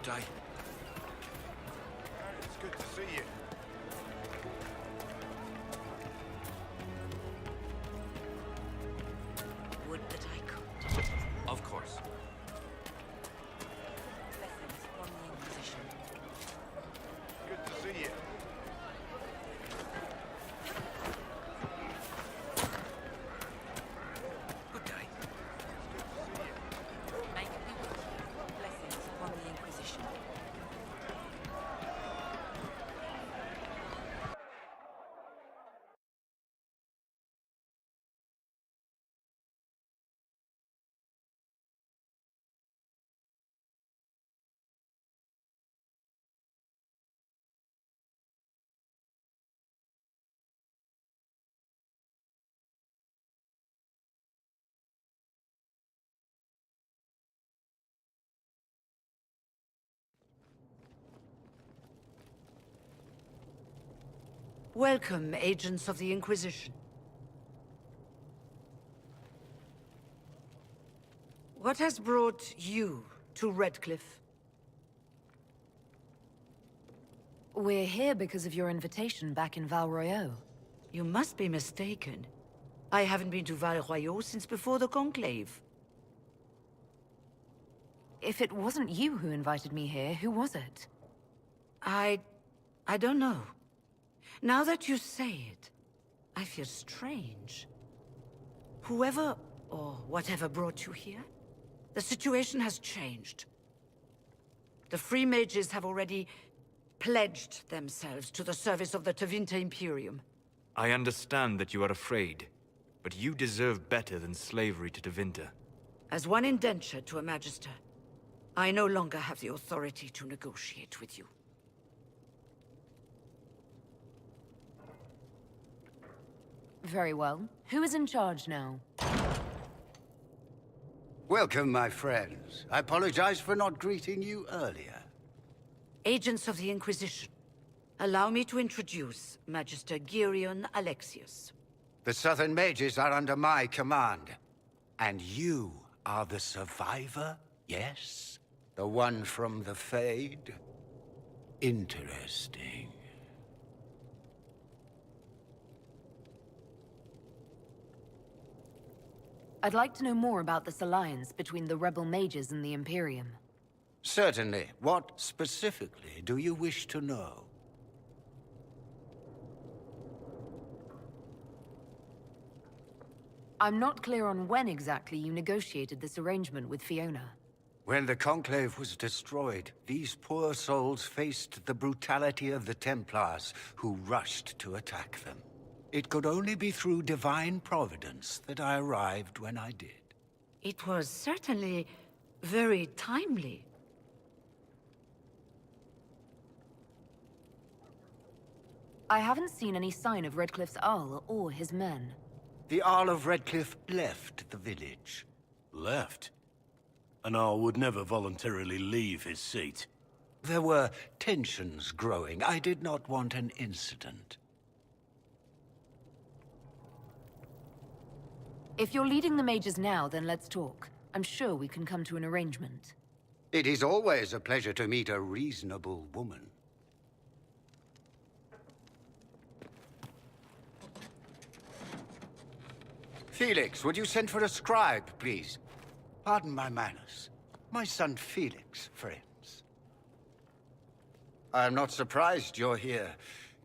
Good day. It's good to see you. Would that I could. Of course. Blessings from the Inquisition. Good to see you. Good day. Make me with you. Blessings from the Inquisition. Welcome, agents of the Inquisition. What has brought you to Redcliffe? We're here because of your invitation back in Val Royeaux. You must be mistaken. I haven't been to Val Royeaux since before the Conclave. If it wasn't you who invited me here, who was it? I don't know. Now that you say it, I feel strange. Whoever or whatever brought you here, the situation has changed. The Free Mages have already pledged themselves to the service of the Tevinter Imperium. I understand that you are afraid, but you deserve better than slavery to Tevinter. As one indenture to a Magister, I no longer have the authority to negotiate with you. Very well. Who is in charge now? Welcome, my friends. I apologize for not greeting you earlier. Agents of the Inquisition, allow me to introduce Magister Girion Alexius. The Southern Mages are under my command. And you are the survivor, yes? The one from the Fade? Interesting. I'd like to know more about this alliance between the rebel mages and the Imperium. Certainly. What specifically do you wish to know? I'm not clear on when exactly you negotiated this arrangement with Fiona. When the Conclave was destroyed, these poor souls faced the brutality of the Templars, who rushed to attack them. It could only be through divine providence that I arrived when I did. It was certainly very timely. I haven't seen any sign of Redcliffe's Arl or his men. The Arl of Redcliffe left the village. Left? An Arl would never voluntarily leave his seat. There were tensions growing. I did not want an incident. If you're leading the mages now, then let's talk. I'm sure we can come to an arrangement. It is always a pleasure to meet a reasonable woman. Felix, would you send for a scribe, please? Pardon my manners. My son Felix, friends. I am not surprised you're here.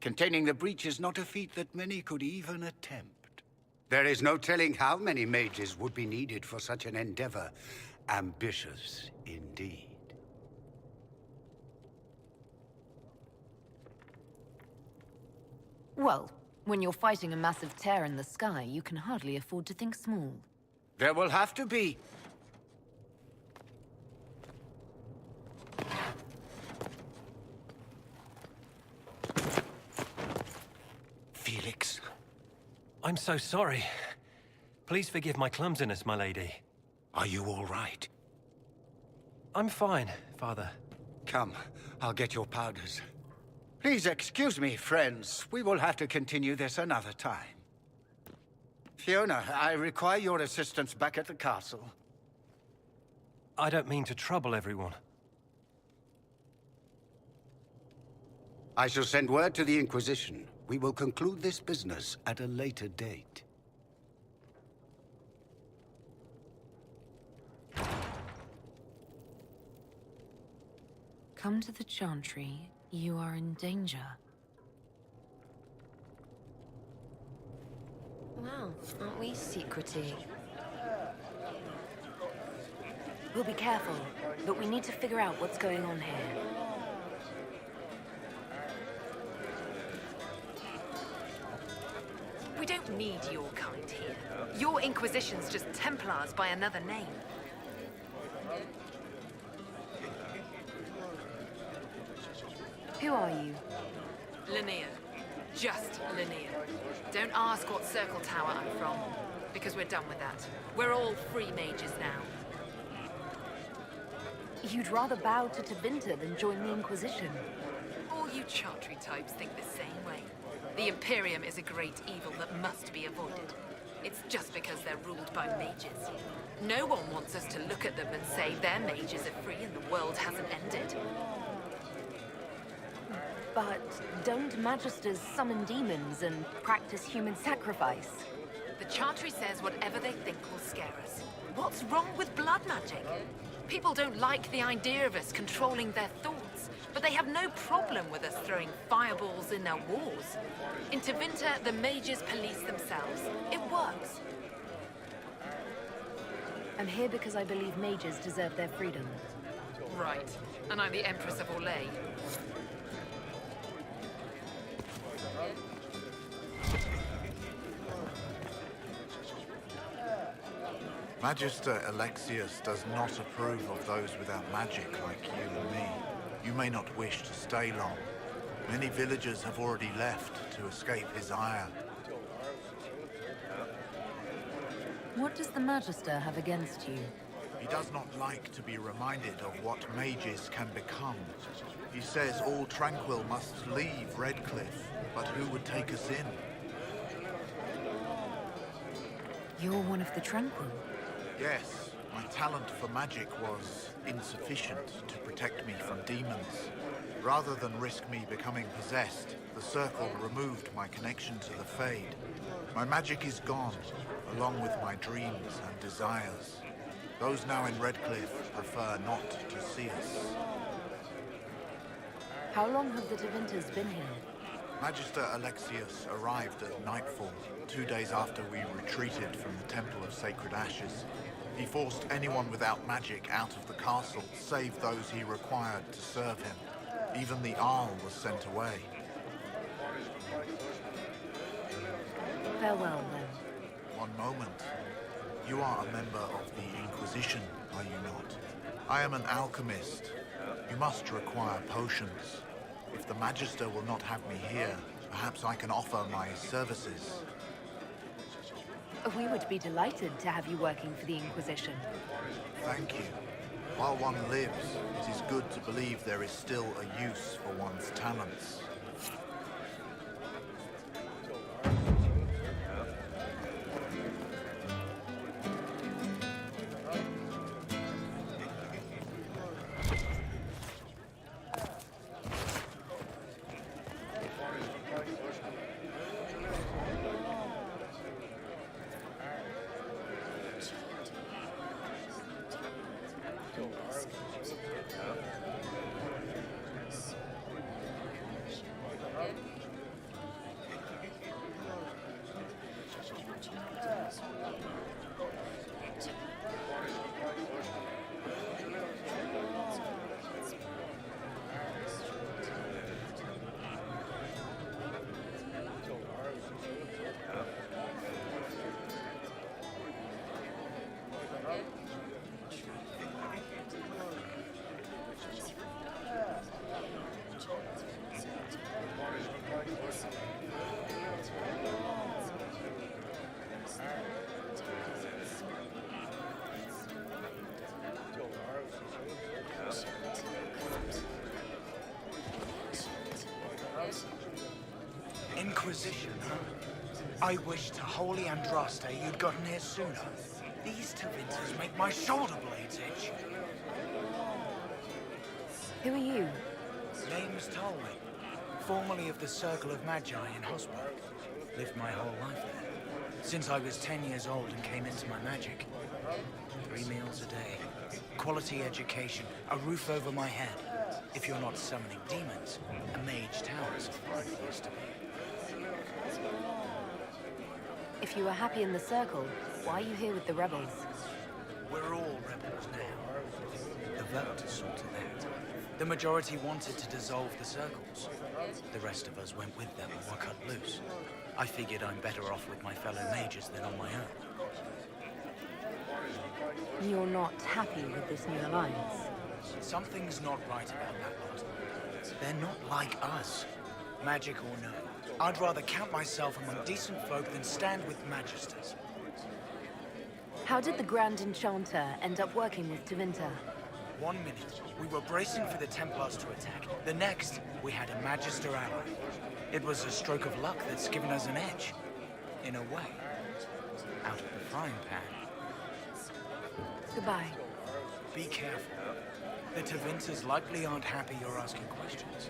Containing the breach is not a feat that many could even attempt. There is no telling how many mages would be needed for such an endeavor. Ambitious, indeed. Well, when you're fighting a massive tear in the sky, you can hardly afford to think small. There will have to be. Felix. I'm so sorry. Please forgive my clumsiness, my lady. Are you all right? I'm fine, Father. Come, I'll get your powders. Please excuse me, friends. We will have to continue this another time. Fiona, I require your assistance back at the castle. I don't mean to trouble everyone. I shall send word to the Inquisition. We will conclude this business at a later date. Come to the Chantry. You are in danger. Wow, aren't we secretive? We'll be careful, but we need to figure out what's going on here. We don't need your kind here. Your Inquisition's just Templars by another name. Who are you? Linnea. Just Linnea. Don't ask what Circle Tower I'm from, because we're done with that. We're all free mages now. You'd rather bow to Tevinter than join the Inquisition. All you Chantry types think the same way. The Imperium is a great evil that must be avoided. It's just because they're ruled by mages. No one wants us to look at them and say their mages are free and the world hasn't ended. But don't Magisters summon demons and practice human sacrifice? The Chantry says whatever they think will scare us. What's wrong with blood magic? People don't like the idea of us controlling their thoughts, but they have no problem with us throwing fireballs in their wars. In Tevinter, the mages police themselves. It works. I'm here because I believe mages deserve their freedom. Right. And I'm the Empress of Orlais. Magister Alexius does not approve of those without magic like you and me. You may not wish to stay long. Many villagers have already left to escape his ire. What does the Magister have against you? He does not like to be reminded of what mages can become. He says all Tranquil must leave Redcliffe, but who would take us in? You're one of the Tranquil. Yes, my talent for magic was insufficient to protect me from demons. Rather than risk me becoming possessed, the Circle removed my connection to the Fade. My magic is gone, along with my dreams and desires. Those now in Redcliffe prefer not to see us. How long have the Tevinters been here? Magister Alexius arrived at nightfall, 2 days after we retreated from the Temple of Sacred Ashes. He forced anyone without magic out of the castle, save those he required to serve him. Even the Arl was sent away. Farewell, then. One moment. You are a member of the Inquisition, are you not? I am an alchemist. You must require potions. If the Magister will not have me here, perhaps I can offer my services. We would be delighted to have you working for the Inquisition. Thank you. While one lives, it is good to believe there is still a use for one's talents. Inquisition, huh? I wish to Holy Andraste you'd gotten here sooner. These Tevinters make my shoulder blades itch. Who are you? Name's Talwyn. formerly of the Circle of Magi in Hosberg. Lived my whole life there. Since I was 10 years old and came into my magic. 3 meals a day. Quality education. A roof over my head. If you're not summoning demons, a mage tower's a fine place to be. If you were happy in the Circle, why are you here with the rebels? We're all rebels now. The vote sorted that. The majority wanted to dissolve the circles. The rest of us went with them and were cut loose. I figured I'm better off with my fellow mages than on my own. You're not happy with this new alliance? Something's not right about that lot. They're not like us. Magic or no, I'd rather count myself among decent folk than stand with magisters. How did the Grand Enchanter end up working with Tevinter? 1 minute, we were bracing for the Templars to attack. The next, we had a Magister ally. It was a stroke of luck that's given us an edge. In a way. Out of the frying pan. Goodbye. Be careful. The Tevinters likely aren't happy you're asking questions.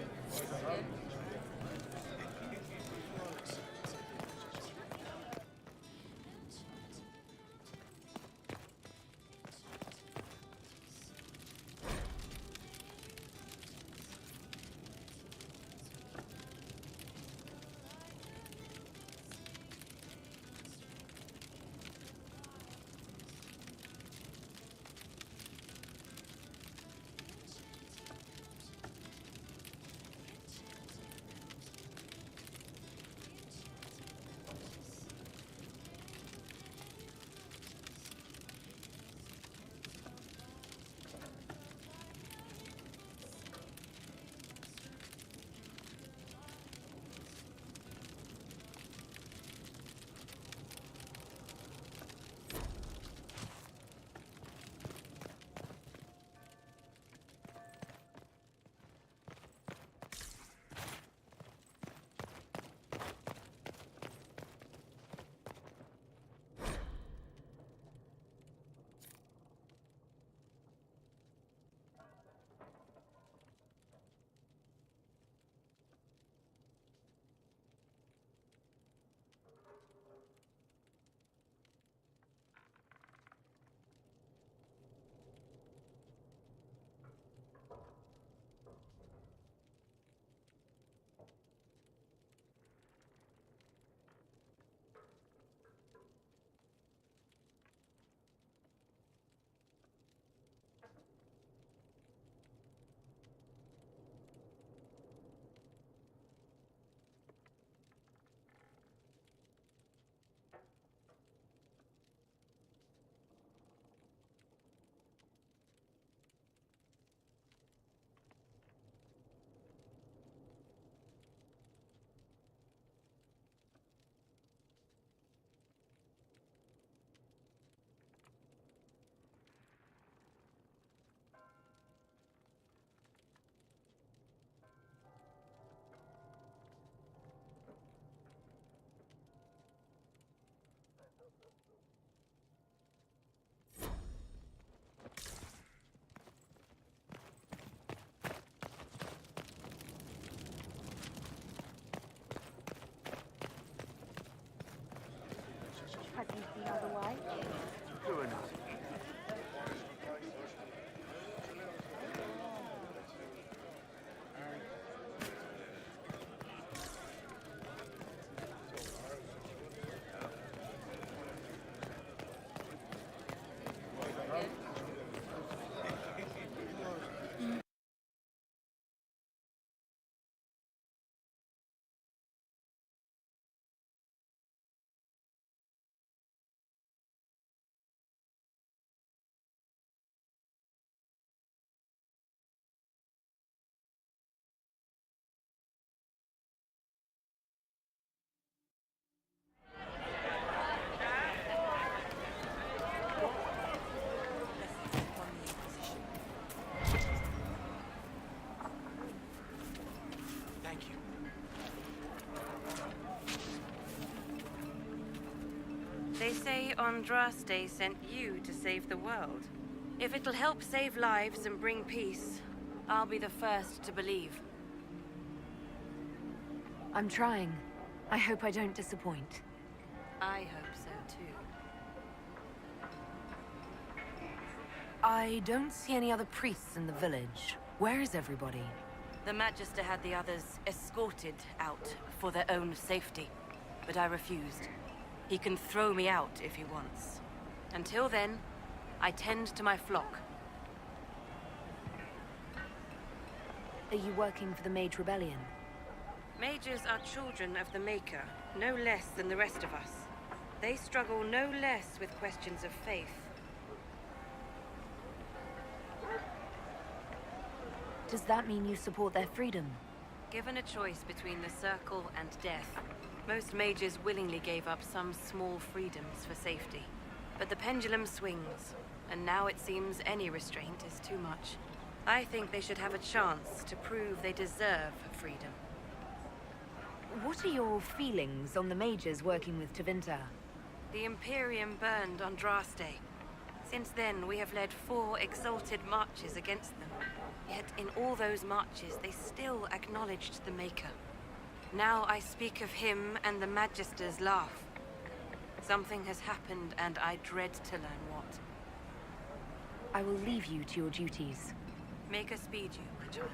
Has he seen otherwise? True enough. Upon the Inquisition. Thank you. They say Andraste sent you to save the world. If it'll help save lives and bring peace, I'll be the first to believe. I'm trying. I hope I don't disappoint. I hope so, too. I don't see any other priests in the village. Where is everybody? The Magister had the others escorted out for their own safety, but I refused. He can throw me out if he wants. Until then, I tend to my flock. Are you working for the Mage Rebellion? Mages are children of the Maker, no less than the rest of us. They struggle no less with questions of faith. Does that mean you support their freedom? Given a choice between the Circle and death, most mages willingly gave up some small freedoms for safety. But the pendulum swings, and now it seems any restraint is too much. I think they should have a chance to prove they deserve freedom. What are your feelings on the mages working with Tevinter? The Imperium burned on Draste. Since then, we have led 4 exalted marches against them. Yet in all those marches, they still acknowledged the Maker. Now I speak of him and the Magisters laugh. Something has happened, and I dread to learn what. I will leave you to your duties. Make us speed you, my child.